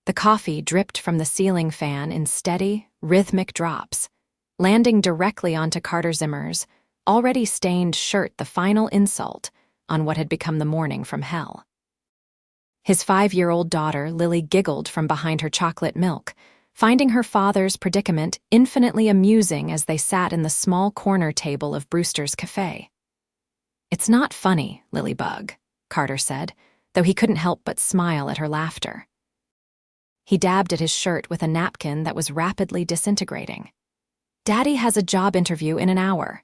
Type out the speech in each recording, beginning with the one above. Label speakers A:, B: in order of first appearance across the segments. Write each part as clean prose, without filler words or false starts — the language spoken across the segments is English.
A: The coffee dripped from the ceiling fan in steady, rhythmic drops, landing directly onto Carter Zimmer's already stained shirt, the final insult on what had become the morning from hell. His 5-year-old daughter, Lily, giggled from behind her chocolate milk, finding her father's predicament infinitely amusing as they sat in the small corner table of Brewster's Café. "It's not funny, Lily Bug," Carter said, though he couldn't help but smile at her laughter. He dabbed at his shirt with a napkin that was rapidly disintegrating. "Daddy has a job interview in an hour.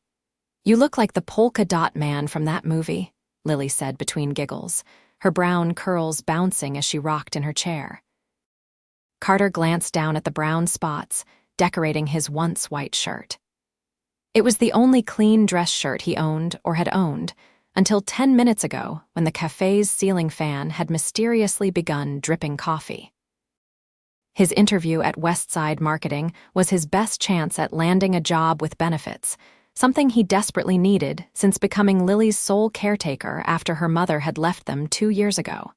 A: You look like the polka dot man from that movie," Lily said between giggles, her brown curls bouncing as she rocked in her chair. Carter glanced down at the brown spots decorating his once white shirt. It was the only clean dress shirt he owned or had owned until 10 minutes ago when the cafe's ceiling fan had mysteriously begun dripping coffee. His interview at Westside Marketing was his best chance at landing a job with benefits, something he desperately needed since becoming Lily's sole caretaker after her mother had left them 2 years ago.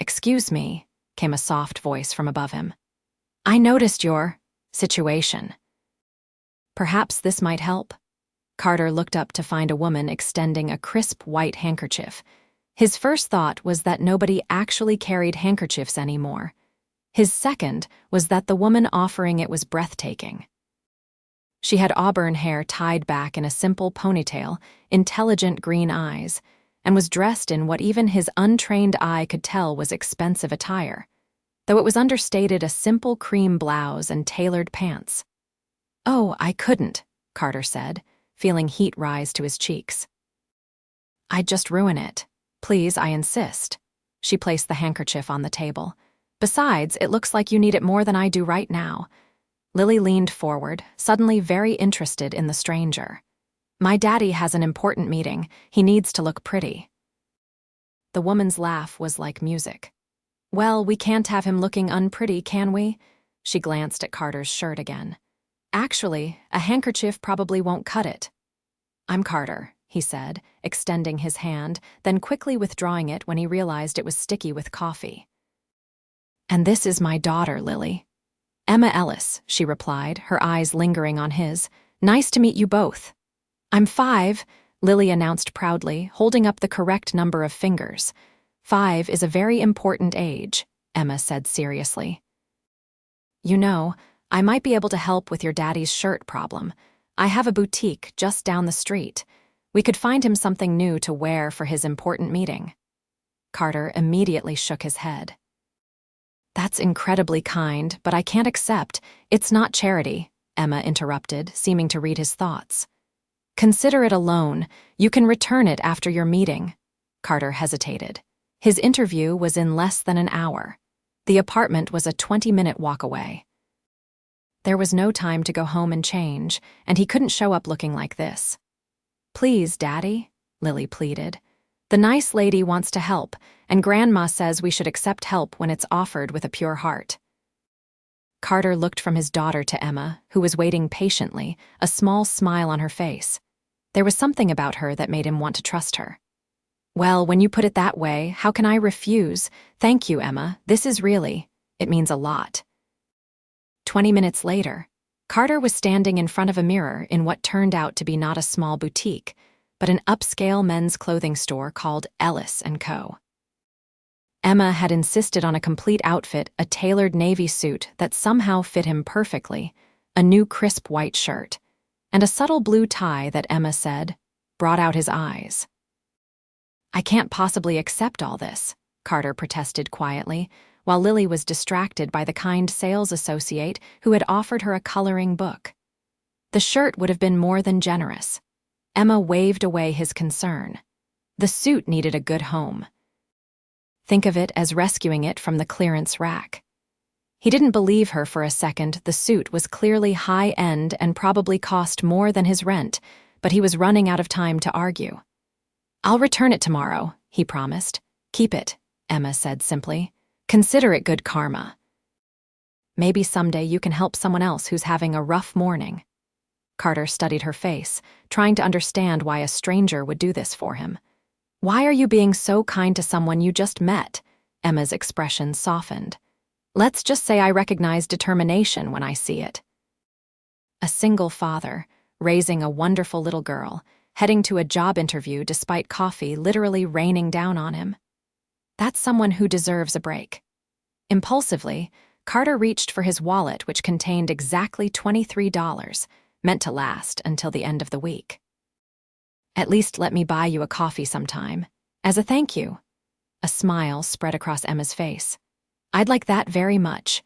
A: "Excuse me," came a soft voice from above him. "I noticed your situation. Perhaps this might help?" Carter looked up to find a woman extending a crisp white handkerchief. His first thought was that nobody actually carried handkerchiefs anymore. His second was that the woman offering it was breathtaking. She had auburn hair tied back in a simple ponytail, intelligent green eyes, and was dressed in what even his untrained eye could tell was expensive attire, though it was understated a simple cream blouse and tailored pants. "Oh, I couldn't," Carter said, feeling heat rise to his cheeks. "I'd just ruin it. Please, I insist." She placed the handkerchief on the table. "Besides, it looks like you need it more than I do right now." Lily leaned forward, suddenly very interested in the stranger. "My daddy has an important meeting. He needs to look pretty." The woman's laugh was like music. "Well, we can't have him looking unpretty, can we?" She glanced at Carter's shirt again. "Actually, a handkerchief probably won't cut it." "I'm Carter," he said, extending his hand, then quickly withdrawing it when he realized it was sticky with coffee. "And this is my daughter, Lily." "Emma Ellis," she replied, her eyes lingering on his. "Nice to meet you both." "I'm 5, Lily announced proudly, holding up the correct number of fingers. 5 is a very important age," Emma said seriously. "You know, I might be able to help with your daddy's shirt problem. I have a boutique just down the street. We could find him something new to wear for his important meeting." Carter immediately shook his head. "That's incredibly kind, but I can't accept. It's not charity," Emma interrupted, seeming to read his thoughts. "Consider it a loan. You can return it after your meeting." Carter hesitated. His interview was in less than an hour. The apartment was a 20-minute walk away. There was no time to go home and change, and he couldn't show up looking like this. "Please, Daddy," Lily pleaded. "The nice lady wants to help, and Grandma says we should accept help when it's offered with a pure heart." Carter looked from his daughter to Emma, who was waiting patiently, a small smile on her face. There was something about her that made him want to trust her. "Well, when you put it that way, how can I refuse? Thank you, Emma. This is really, it means a lot." 20 minutes later, Carter was standing in front of a mirror in what turned out to be not a small boutique, but an upscale men's clothing store called Ellis & Co. Emma had insisted on a complete outfit, a tailored navy suit that somehow fit him perfectly, a new crisp white shirt, and a subtle blue tie that Emma said brought out his eyes. "I can't possibly accept all this," Carter protested quietly, while Lily was distracted by the kind sales associate who had offered her a coloring book. The shirt would have been more than generous. Emma waved away his concern. The suit needed a good home. Think of it as rescuing it from the clearance rack. He didn't believe her for a second. The suit was clearly high-end and probably cost more than his rent, but he was running out of time to argue. "I'll return it tomorrow," he promised. "Keep it," Emma said simply. "Consider it good karma. Maybe someday you can help someone else who's having a rough morning." Carter studied her face, trying to understand why a stranger would do this for him. "Why are you being so kind to someone you just met?" Emma's expression softened. Let's just say I recognize determination when I see it. A single father, raising a wonderful little girl, heading to a job interview despite coffee literally raining down on him. That's someone who deserves a break. Impulsively, Carter reached for his wallet, which contained exactly $23, meant to last until the end of the week. At least let me buy you a coffee sometime, as a thank you. A smile spread across Emma's face. I'd like that very much.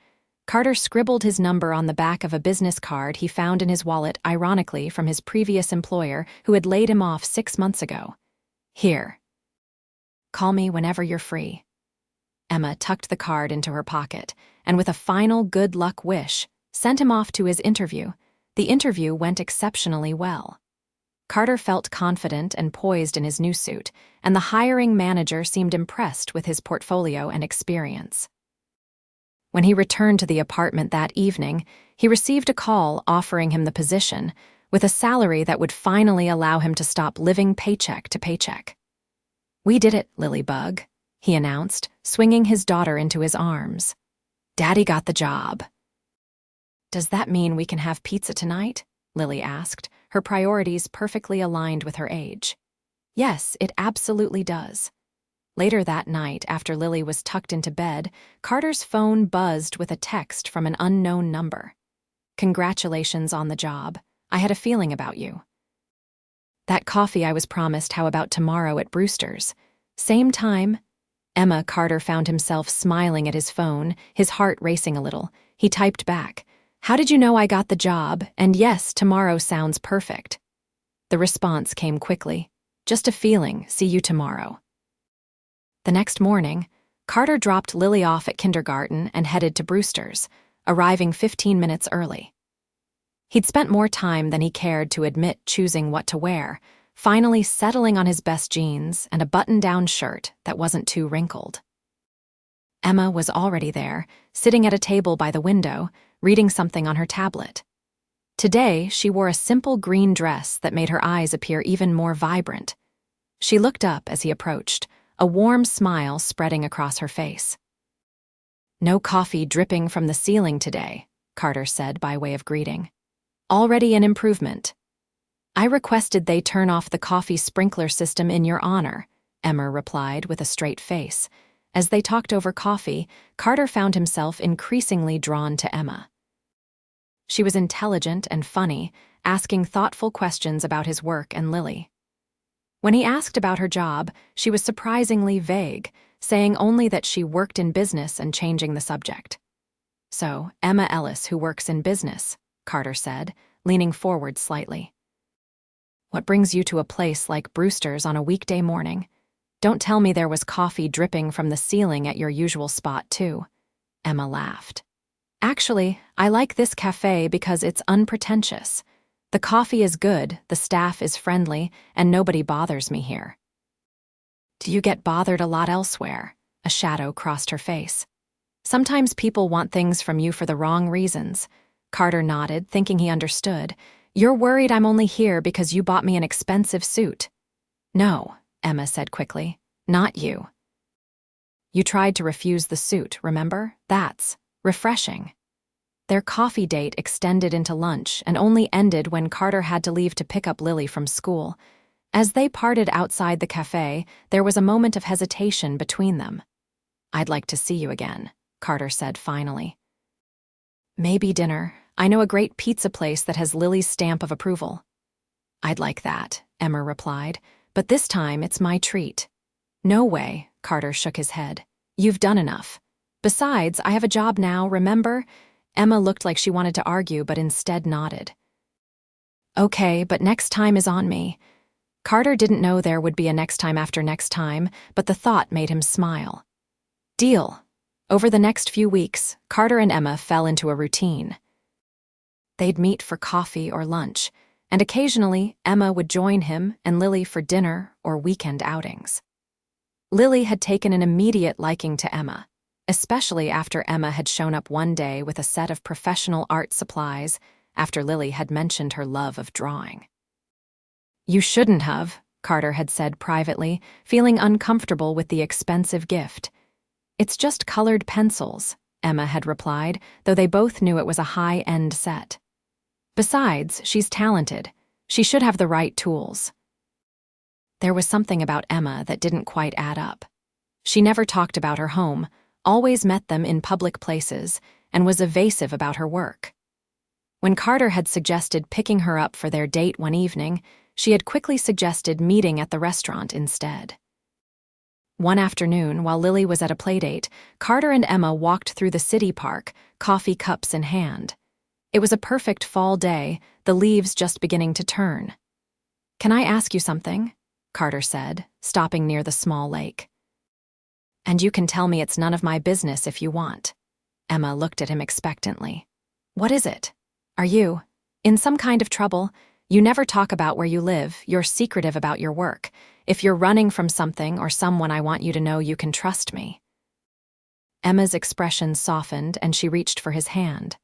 A: Carter scribbled his number on the back of a business card he found in his wallet, ironically from his previous employer who had laid him off 6 months ago. Here. Call me whenever you're free. Emma tucked the card into her pocket, and with a final good luck wish, sent him off to his interview. The interview went exceptionally well. Carter felt confident and poised in his new suit, and the hiring manager seemed impressed with his portfolio and experience. When he returned to the apartment that evening, he received a call offering him the position, with a salary that would finally allow him to stop living paycheck to paycheck. "We did it, Lilybug," he announced, swinging his daughter into his arms. "Daddy got the job." "Does that mean we can have pizza tonight?" Lily asked, her priorities perfectly aligned with her age. "Yes, it absolutely does." Later that night, after Lily was tucked into bed, Carter's phone buzzed with a text from an unknown number. "Congratulations on the job. I had a feeling about you." "That coffee I was promised, how about tomorrow at Brewster's? Same time?" Carter found himself smiling at his phone, his heart racing a little. He typed back, "How did you know I got the job? And yes, tomorrow sounds perfect." The response came quickly. "Just a feeling, see you tomorrow." The next morning, Carter dropped Lily off at kindergarten and headed to Brewster's, arriving 15 minutes early. He'd spent more time than he cared to admit choosing what to wear, finally settling on his best jeans and a button-down shirt that wasn't too wrinkled. Emma was already there, sitting at a table by the window, reading something on her tablet. Today, she wore a simple green dress that made her eyes appear even more vibrant. She looked up as he approached, a warm smile spreading across her face. "No coffee dripping from the ceiling today," Carter said by way of greeting. "Already an improvement." "I requested they turn off the coffee sprinkler system in your honor," Emma replied with a straight face. As they talked over coffee, Carter found himself increasingly drawn to Emma. She was intelligent and funny, asking thoughtful questions about his work and Lily. When he asked about her job, she was surprisingly vague, saying only that she worked in business and changing the subject. "So, Emma Ellis, who works in business," Carter said, leaning forward slightly. "What brings you to a place like Brewster's on a weekday morning? Don't tell me there was coffee dripping from the ceiling at your usual spot, too." Emma laughed. "Actually, I like this cafe because it's unpretentious. The coffee is good, the staff is friendly, and nobody bothers me here." "Do you get bothered a lot elsewhere?" A shadow crossed her face. "Sometimes people want things from you for the wrong reasons." Carter nodded, thinking he understood. "You're worried I'm only here because you bought me an expensive suit." "No," Emma said quickly. "Not you. You tried to refuse the suit, remember? That's refreshing." Their coffee date extended into lunch and only ended when Carter had to leave to pick up Lily from school. As they parted outside the cafe, there was a moment of hesitation between them. "I'd like to see you again," Carter said finally. "Maybe dinner. I know a great pizza place that has Lily's stamp of approval." "I'd like that," Emma replied, "but this time it's my treat." "No way," Carter shook his head. "You've done enough. Besides, I have a job now, remember?" Emma looked like she wanted to argue, but instead nodded. "Okay, but next time is on me." Carter didn't know there would be a next time after next time, but the thought made him smile. Deal. Over the next few weeks, Carter and Emma fell into a routine. They'd meet for coffee or lunch, and occasionally Emma would join him and Lily for dinner or weekend outings. Lily had taken an immediate liking to Emma, especially after Emma had shown up one day with a set of professional art supplies after Lily had mentioned her love of drawing. "You shouldn't have," Carter had said privately, feeling uncomfortable with the expensive gift. "It's just colored pencils," Emma had replied, though they both knew it was a high-end set. Besides, she's talented. She should have the right tools. There was something about Emma that didn't quite add up. She never talked about her home, always met them in public places, and was evasive about her work. When Carter had suggested picking her up for their date one evening, she had quickly suggested meeting at the restaurant instead. One afternoon, while Lily was at a playdate, Carter and Emma walked through the city park, coffee cups in hand. It was a perfect fall day, the leaves just beginning to turn. "Can I ask you something?" Carter said, stopping near the small lake. "And you can tell me it's none of my business if you want." Emma looked at him expectantly. "What is it? Are you in some kind of trouble? You never talk about where you live, you're secretive about your work. If you're running from something or someone, I want you to know you can trust me." Emma's expression softened and she reached for his hand.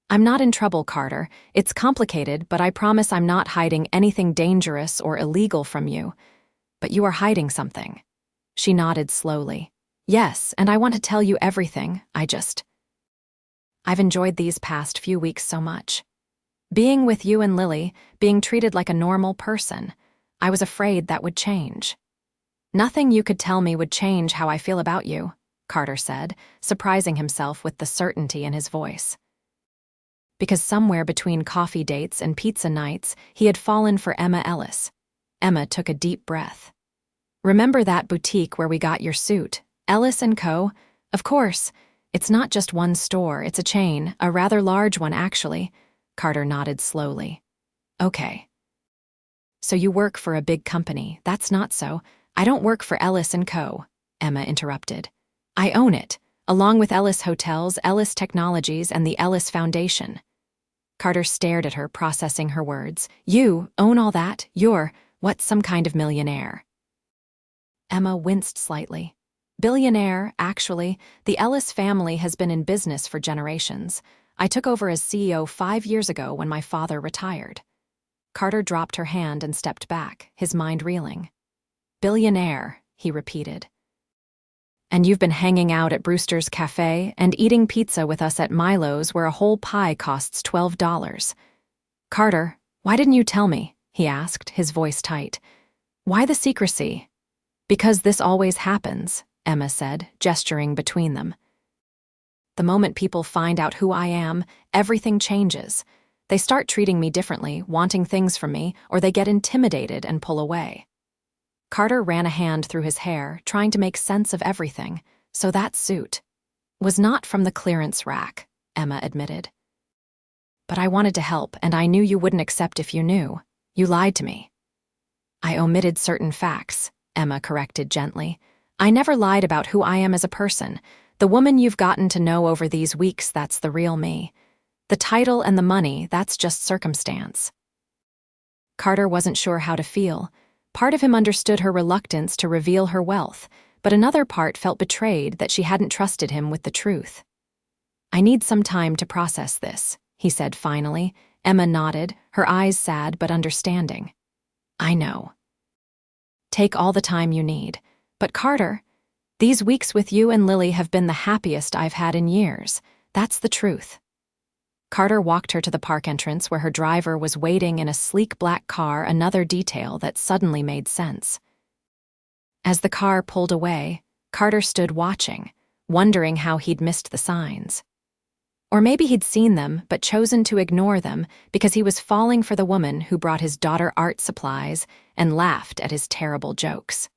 A: "I'm not in trouble, Carter. It's complicated, but I promise I'm not hiding anything dangerous or illegal from you. But you are hiding something." She nodded slowly. "Yes, and I want to tell you everything. I've enjoyed these past few weeks so much. Being with you and Lily, being treated like a normal person. I was afraid that would change." "Nothing you could tell me would change how I feel about you," Carter said, surprising himself with the certainty in his voice. Because somewhere between coffee dates and pizza nights, he had fallen for Emma Ellis. Emma took a deep breath. "Remember that boutique where we got your suit, Ellis & Co.? Of course. It's not just one store, it's a chain, a rather large one actually." Carter nodded slowly. "Okay. So you work for a big company. That's not so. I don't work for Ellis & Co., Emma interrupted. "I own it, along with Ellis Hotels, Ellis Technologies, and the Ellis Foundation." Carter stared at her, processing her words. "You own all that? You're, what, some kind of millionaire?" Emma winced slightly. "Billionaire, actually. The Ellis family has been in business for generations. I took over as CEO 5 years ago when my father retired." Carter dropped her hand and stepped back, his mind reeling. "Billionaire," he repeated. "And you've been hanging out at Brewster's Café and eating pizza with us at Milo's where a whole pie costs $12. Carter, why didn't you tell me?" he asked, his voice tight. "Why the secrecy?" "Because this always happens," Emma said, gesturing between them. "The moment people find out who I am, everything changes. They start treating me differently, wanting things from me, or they get intimidated and pull away." Carter ran a hand through his hair, trying to make sense of everything. "So that suit was not from the clearance rack," Emma admitted. "But I wanted to help, and I knew you wouldn't accept if you knew. You lied to me." "I omitted certain facts," Emma corrected gently. "I never lied about who I am as a person. The woman you've gotten to know over these weeks, that's the real me. The title and the money, that's just circumstance." Carter wasn't sure how to feel. Part of him understood her reluctance to reveal her wealth, but another part felt betrayed that she hadn't trusted him with the truth. "I need some time to process this," he said finally. Emma nodded, her eyes sad but understanding. "I know. Take all the time you need. But Carter, these weeks with you and Lily have been the happiest I've had in years. That's the truth." Carter walked her to the park entrance where her driver was waiting in a sleek black car, another detail that suddenly made sense. As the car pulled away, Carter stood watching, wondering how he'd missed the signs. Or maybe he'd seen them but chosen to ignore them because he was falling for the woman who brought his daughter art supplies and laughed at his terrible jokes.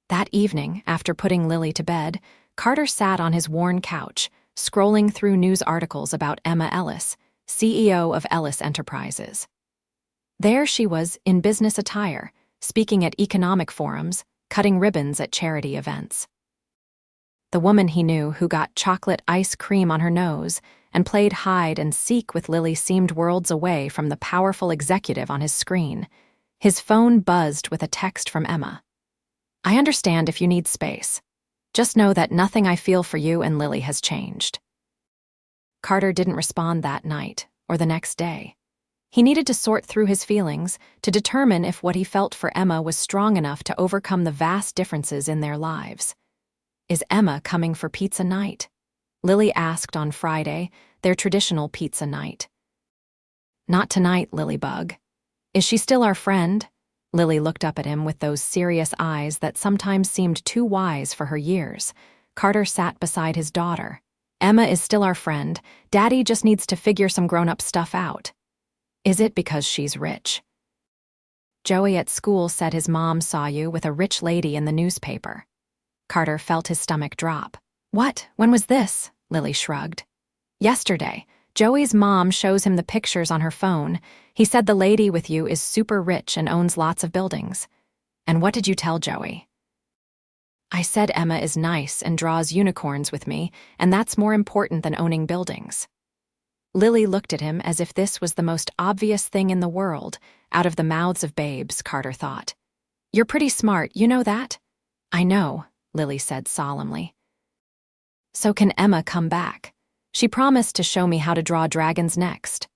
A: That evening, after putting Lily to bed, Carter sat on his worn couch, scrolling through news articles about Emma Ellis, CEO of Ellis Enterprises. There she was, in business attire, speaking at economic forums, cutting ribbons at charity events. The woman he knew who got chocolate ice cream on her nose and played hide and seek with Lily seemed worlds away from the powerful executive on his screen. His phone buzzed with a text from Emma. "I understand if you need space. Just know that nothing I feel for you and Lily has changed." Carter didn't respond that night or the next day. He needed to sort through his feelings to determine if what he felt for Emma was strong enough to overcome the vast differences in their lives. Is Emma coming for pizza night? Lily asked on Friday, their traditional pizza night. Not tonight, Lilybug. Is she still our friend? Lily looked up at him with those serious eyes that sometimes seemed too wise for her years. Carter sat beside his daughter. Emma is still our friend. Daddy just needs to figure some grown-up stuff out. Is it because she's rich? Joey at school said his mom saw you with a rich lady in the newspaper. Carter felt his stomach drop. What? When was this? Lily shrugged. Yesterday. Joey's mom shows him the pictures on her phone. He said the lady with you is super rich and owns lots of buildings. And what did you tell Joey? I said Emma is nice and draws unicorns with me, and that's more important than owning buildings. Lily looked at him as if this was the most obvious thing in the world, out of the mouths of babes, Carter thought. You're pretty smart, you know that? I know, Lily said solemnly. So can Emma come back? She promised to show me how to draw dragons next.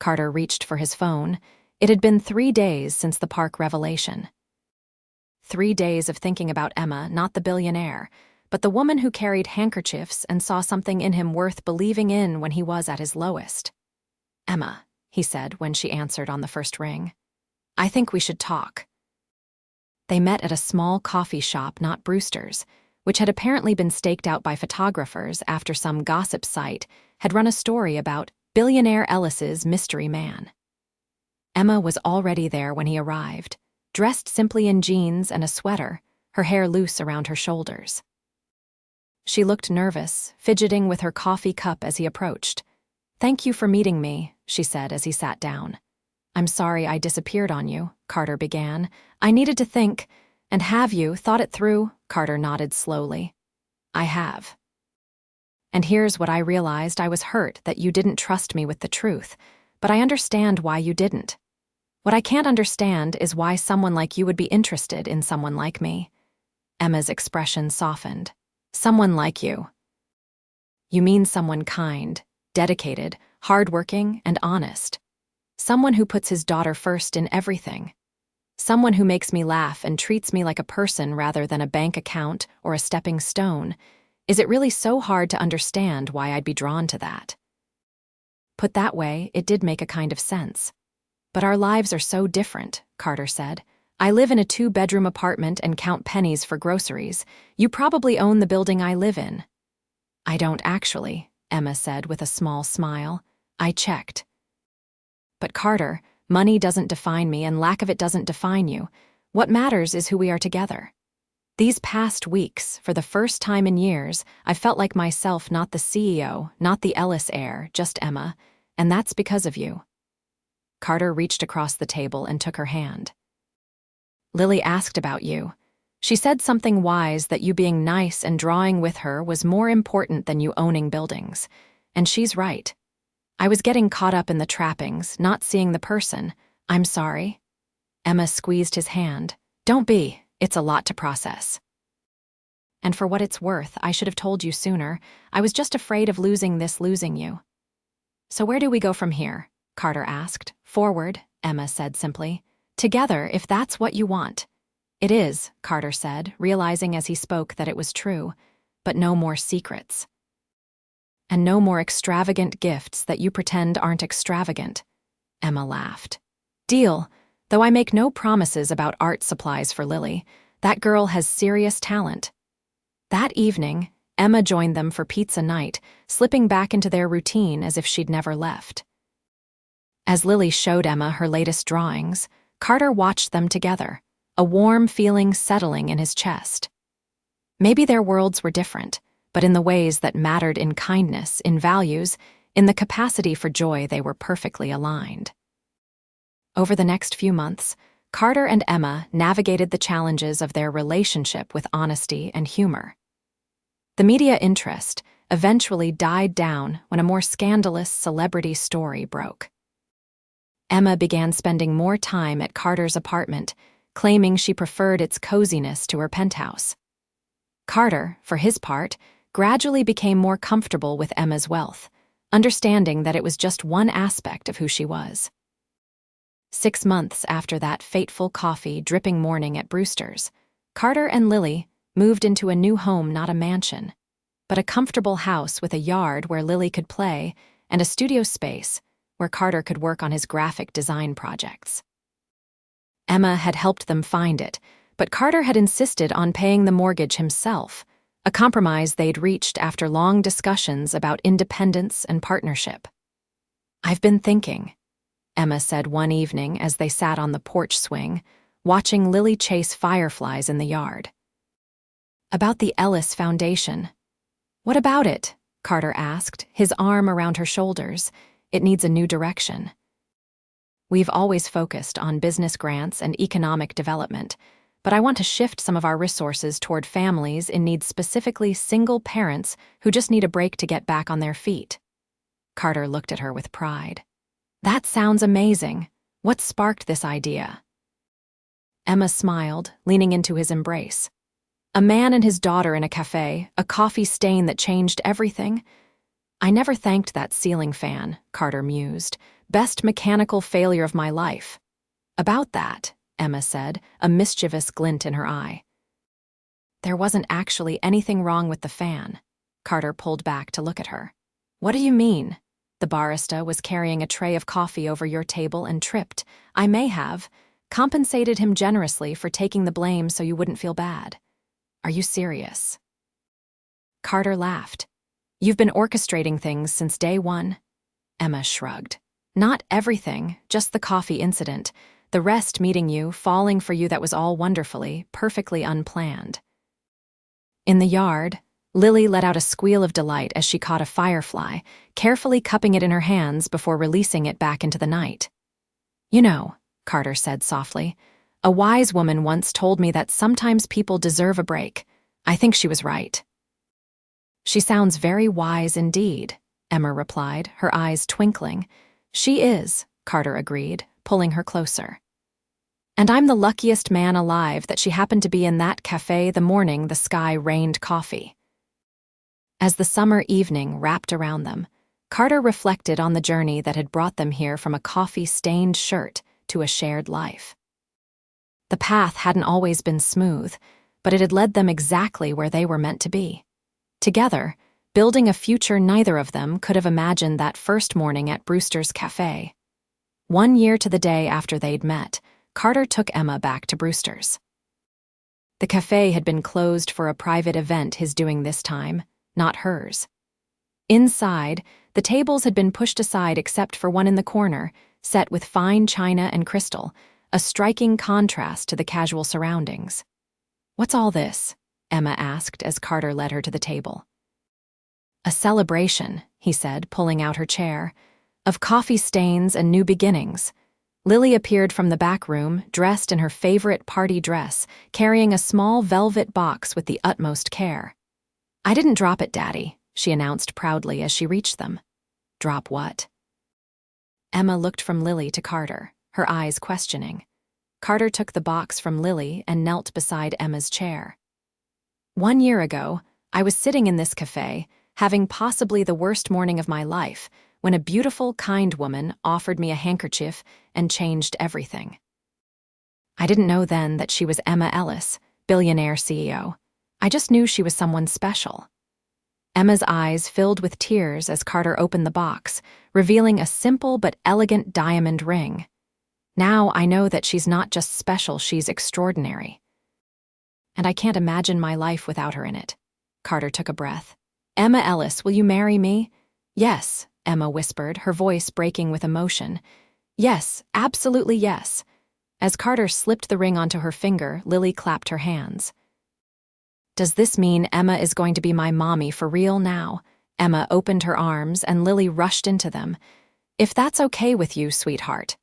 A: Carter reached for his phone. It had been 3 days since the park revelation. 3 days of thinking about Emma, not the billionaire, but the woman who carried handkerchiefs and saw something in him worth believing in when he was at his lowest. Emma, he said when she answered on the first ring. I think we should talk. They met at a small coffee shop not Brewster's, which had apparently been staked out by photographers after some gossip site had run a story about Billionaire Ellis's mystery man. Emma was already there when he arrived, dressed simply in jeans and a sweater, her hair loose around her shoulders. She looked nervous, fidgeting with her coffee cup as he approached. Thank you for meeting me, she said as he sat down. I'm sorry I disappeared on you, Carter began. I needed to think. And have you thought it through? Carter nodded slowly. I have. And here's what I realized. I was hurt that you didn't trust me with the truth, but I understand why you didn't. What I can't understand is why someone like you would be interested in someone like me. Emma's expression softened. Someone like you. You mean someone kind, dedicated, hardworking, and honest. Someone who puts his daughter first in everything. Someone who makes me laugh and treats me like a person rather than a bank account or a stepping stone. Is it really so hard to understand why I'd be drawn to that? Put that way, it did make a kind of sense. But our lives are so different, Carter said. I live in a 2-bedroom apartment and count pennies for groceries. You probably own the building I live in. I don't actually, Emma said with a small smile. I checked. But Carter, money doesn't define me and lack of it doesn't define you. What matters is who we are together. These past weeks, for the first time in years, I felt like myself, not the CEO, not the Ellis heir, just Emma, and that's because of you. Carter reached across the table and took her hand. Lily asked about you. She said something wise that you being nice and drawing with her was more important than you owning buildings. And she's right. I was getting caught up in the trappings, not seeing the person. I'm sorry. Emma squeezed his hand. Don't be. It's a lot to process. And for what it's worth, I should have told you sooner. I was just afraid of losing you. So where do we go from here? Carter asked. Forward, Emma said simply. Together, if that's what you want. It is, Carter said, realizing as he spoke that it was true. But no more secrets. And no more extravagant gifts that you pretend aren't extravagant. Emma laughed. Deal, though I make no promises about art supplies for Lily. That girl has serious talent. That evening, Emma joined them for pizza night, slipping back into their routine as if she'd never left. As Lily showed Emma her latest drawings, Carter watched them together, a warm feeling settling in his chest. Maybe their worlds were different, but in the ways that mattered, in kindness, in values, in the capacity for joy, they were perfectly aligned. Over the next few months, Carter and Emma navigated the challenges of their relationship with honesty and humor. The media interest eventually died down when a more scandalous celebrity story broke. Emma began spending more time at Carter's apartment, claiming she preferred its coziness to her penthouse. Carter, for his part, gradually became more comfortable with Emma's wealth, understanding that it was just one aspect of who she was. 6 months after that fateful coffee-dripping morning at Brewster's, Carter and Lily moved into a new home, not a mansion. but a comfortable house with a yard where Lily could play and a studio space where Carter could work on his graphic design projects. Emma had helped them find it, but Carter had insisted on paying the mortgage himself, a compromise they'd reached after long discussions about independence and partnership. "I've been thinking," Emma said one evening as they sat on the porch swing, watching Lily chase fireflies in the yard. "About the Ellis Foundation." "What about it?" Carter asked, his arm around her shoulders. "It needs a new direction." "We've always focused on business grants and economic development, but I want to shift some of our resources toward families in need, specifically single parents who just need a break to get back on their feet." Carter looked at her with pride. "That sounds amazing. What sparked this idea?" Emma smiled, leaning into his embrace. "A man and his daughter in a cafe, a coffee stain that changed everything." "I never thanked that ceiling fan," Carter mused. "Best mechanical failure of my life." "About that," Emma said, a mischievous glint in her eye. "There wasn't actually anything wrong with the fan." Carter pulled back to look at her. "What do you mean?" "The barista was carrying a tray of coffee over your table and tripped. I may have compensated him generously for taking the blame so you wouldn't feel bad." "Are you serious?" Carter laughed. "You've been orchestrating things since day one." Emma shrugged. "Not everything, just the coffee incident. The rest meeting you, falling for you, that was all wonderfully, perfectly unplanned." In the yard, Lily let out a squeal of delight as she caught a firefly, carefully cupping it in her hands before releasing it back into the night. "You know," Carter said softly, "a wise woman once told me that sometimes people deserve a break. I think she was right." "She sounds very wise indeed," Emma replied, her eyes twinkling. "She is," Carter agreed, pulling her closer. "And I'm the luckiest man alive that she happened to be in that cafe the morning the sky rained coffee." As the summer evening wrapped around them, Carter reflected on the journey that had brought them here from a coffee-stained shirt to a shared life. The path hadn't always been smooth, but it had led them exactly where they were meant to be. Together, building a future neither of them could have imagined that first morning at Brewster's Café. 1 year to the day after they'd met, Carter took Emma back to Brewster's. The cafe had been closed for a private event his doing this time, not hers. Inside, the tables had been pushed aside except for one in the corner, set with fine china and crystal, a striking contrast to the casual surroundings. "What's all this?" Emma asked as Carter led her to the table. "A celebration," he said, pulling out her chair, "of coffee stains and new beginnings." Lily appeared from the back room, dressed in her favorite party dress, carrying a small velvet box with the utmost care. "I didn't drop it, Daddy," she announced proudly as she reached them. "Drop what?" Emma looked from Lily to Carter, her eyes questioning. Carter took the box from Lily and knelt beside Emma's chair. 1 year ago, I was sitting in this cafe, having possibly the worst morning of my life, when a beautiful, kind woman offered me a handkerchief and changed everything. I didn't know then that she was Emma Ellis, Billionaire CEO. I just knew she was someone special." Emma's eyes filled with tears as Carter opened the box, revealing a simple but elegant diamond ring. "Now I know that she's not just special, she's extraordinary. And I can't imagine my life without her in it." Carter took a breath. "Emma Ellis, will you marry me?" "Yes," Emma whispered, her voice breaking with emotion. "Yes, absolutely yes." As Carter slipped the ring onto her finger, Lily clapped her hands. "Does this mean Emma is going to be my mommy for real now?" Emma opened her arms and Lily rushed into them. "If that's okay with you, sweetheart."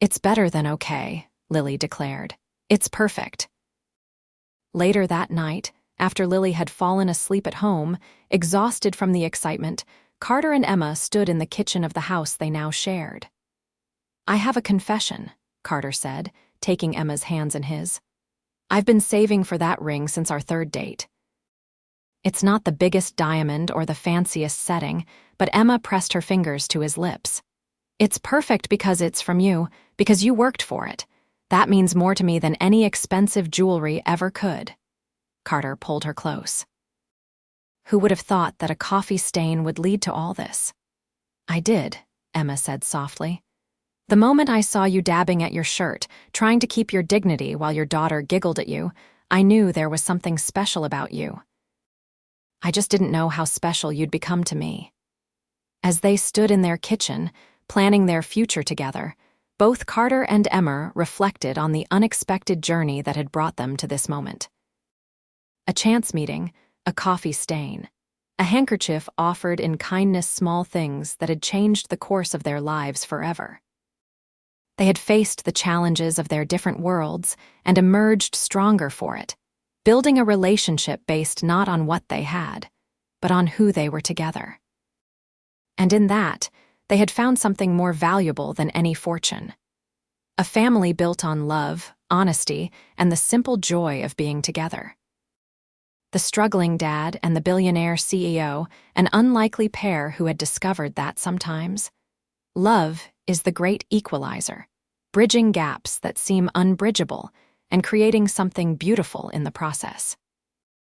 A: "It's better than okay," Lily declared. "It's perfect." Later that night, after Lily had fallen asleep at home, exhausted from the excitement, Carter and Emma stood in the kitchen of the house they now shared. "I have a confession," Carter said, taking Emma's hands in his. "I've been saving for that ring since our third date." It's not the biggest diamond or the fanciest setting, but Emma pressed her fingers to his lips. "It's perfect because it's from you, because you worked for it. That means more to me than any expensive jewelry ever could." Carter pulled her close. Who would have thought that a coffee stain would lead to all this? I did, Emma said softly. The moment I saw you dabbing at your shirt, trying to keep your dignity while your daughter giggled at you, I knew there was something special about you. I just didn't know how special you'd become to me. As they stood in their kitchen, planning their future together, both Carter and Emma reflected on the unexpected journey that had brought them to this moment. A chance meeting, a coffee stain, a handkerchief offered in kindness, small things that had changed the course of their lives forever. They had faced the challenges of their different worlds and emerged stronger for it, building a relationship based not on what they had, but on who they were together. And in that, they had found something more valuable than any fortune. A family built on love, honesty, and the simple joy of being together. The struggling dad and the billionaire CEO, an unlikely pair who had discovered that sometimes love is the great equalizer, bridging gaps that seem unbridgeable and creating something beautiful in the process.